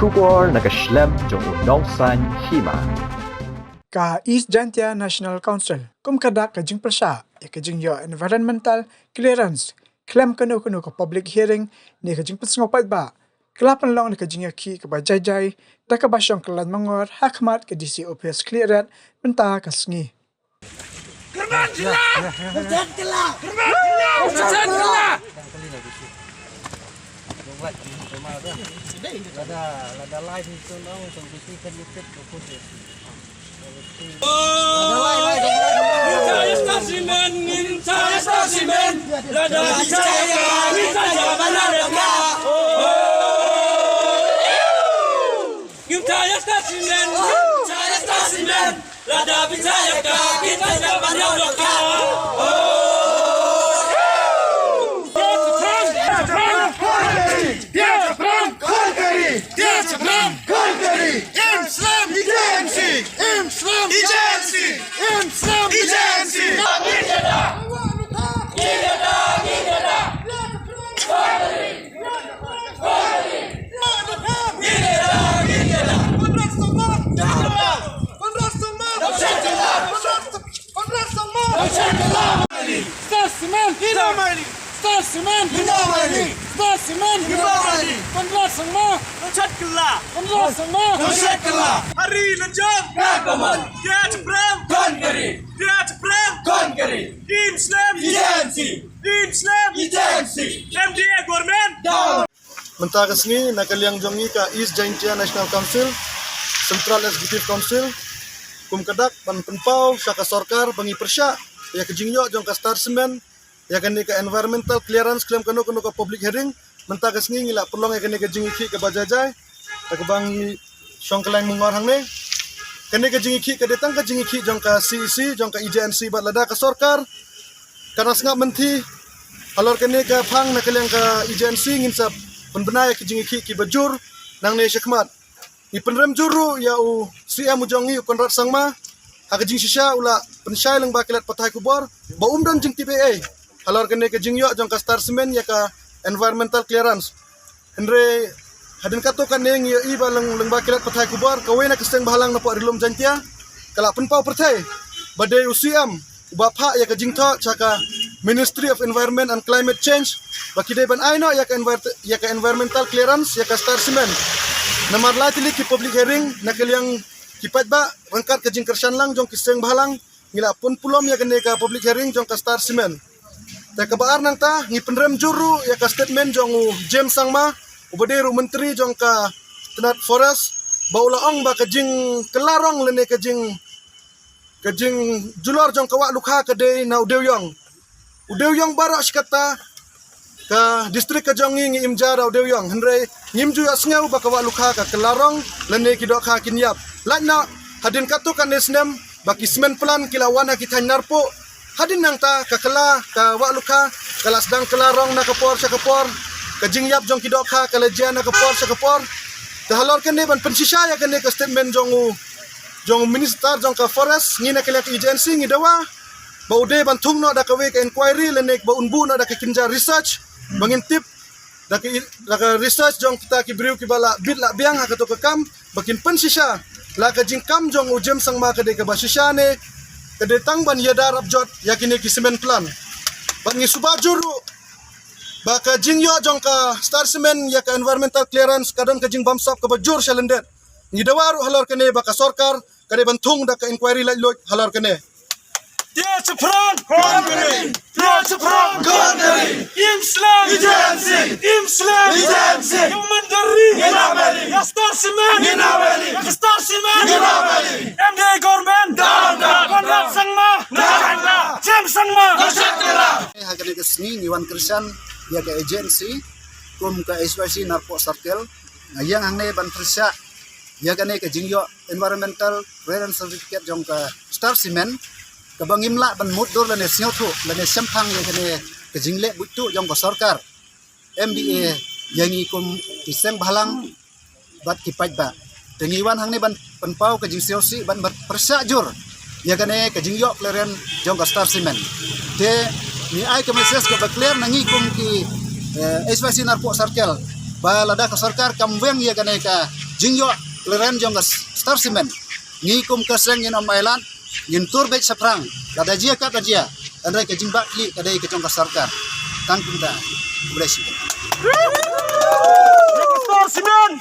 Shubor nakaslem jong unongsan hima. Ka East Jantia National Council kumkada kajing persya kajing yo environmental clearance klaim kanu ka public hearing ni kajing pesngopat ba kelapan long ni kajing ki ka bajai da ka basyong kelan mangor hakmat ke DCOPS clearance benta kasngi Kerman jila! Kerman jila! Kerman jila! Lada live itu dong, solusi kan YouTube fokus. Saya stasimen, lada saya, saya mana mereka? Saya stasimen, lada saya kita mana mereka? Hari lejang Rakaman dia ceprang kon kari Islam MDA government down Mentakas ni nakaliang jongi ka East Jantia National Council Central Executive Council kumkadak penpau syaka sorkar bangi persya ya kejingyo jong ka star semen ya kani ka environmental clearance claim kanu ka public hearing mentakas ni ngila perlong ya kani ka jingi ki ka bajajai ka bangi syong keleng mungor hang ni kani ka jingi ki ka detang ka jingi ki jong ka CEC jong ka EJNC bat lada ka sorkar kana sngap menti halor kani ka phang nakaliang ka EJNC ngin sa penbenai ke jingi ki bajur nang ne syakmat ni penrem juru ya u CM ujongi konrat sangma ha jing shisha ula pensyai lang bakilat patai kubor ba umdan jing TPA halor kene ke jing yo jong ka star semen ya ka environmental clearance andre hadin kato kan ne ngi iba lang bakilat patai kubor kawena keseng bahalang na po rilom jantia kala penpau pertai badai u CM bapa ya ka jing tho chaka Ministry of Environment and Climate Change bakidai ban aino ya ka environmental clearance ya ka star semen namar latili ki public hearing nakaliang kipat ba rangkat kajing kersan lang jong kiseng bahalang ngila pun pulom ya kene ka public hearing jong ka star semen ta kabaar nang ta ngi penrem juru ya ka statement jong James Sangma ubadiru menteri jong ka tenat forest baulaong ba kajing kelarong lene kajing julor jong kawa lukha kade na udewyong barak sikata ka distrik ka jongi ngi imjara udewyong henre ngimju asngau ba kawa lukha ka kelarong lene kidok ha kinyap lana hadin katu kan nesnem baki semen plan kilawana kita narpo hadin nang ta ka kala ka wa lukha kala sedang kelarong na kapor sa kapor ka jingyap jong kidok ha kala jian na kapor sa kapor ta halor kene ban pensisya ya kene ka statement jong minister jong ka forest ngi na kala agency ngi dawa ba ude ban thungno da ka we ka inquiry lene ba unbu na da ka kinja research mengintip laka research jong kita ki briu ki bala bit la biang ha kato ka kam bakin pensisya laka jingkam jong ujem sang ma kade ka basisya ne kade tang ban yada rabjot yakine ki semen plan ban ngi subajuru baka jingyo jong ka star semen ya ka environmental clearance kadon ka jing bamsap ka bajur shalendet ngi dawaru halor kene baka sorkar kade bantung da ka inquiry la loj halor kene dia ceprang kon kari Islam yang menteri ya star semen MDA government konrat sangma James Sangma hagani kesni niwan kersan ya ka agency kum ka SYC narpo circle yang hangne ban persya ya gane ka jingyo environmental clearance certificate jong ka star cement ka bangimla ban muddur lane snyotu lane sampang ya gane ka jingle butu jong ka sarkar MDA yangi kum kiseng bahalang bat kipat ba tengiwan hangne ban penpau ka jing COC ban persya jur ya gane ka jingyo clearance jong ka star cement te ni ai ka message ka clear nangi kum ki SYC narpo circle balada ka sarkar kamweng ya gane ka jingyo kleren jong ka star cement ni kum ka seng in mailan ngin turbek saprang kada jia ka tajia andai ka jingba li kada ka jong ka sarkar tangkum da bless you Star Cement!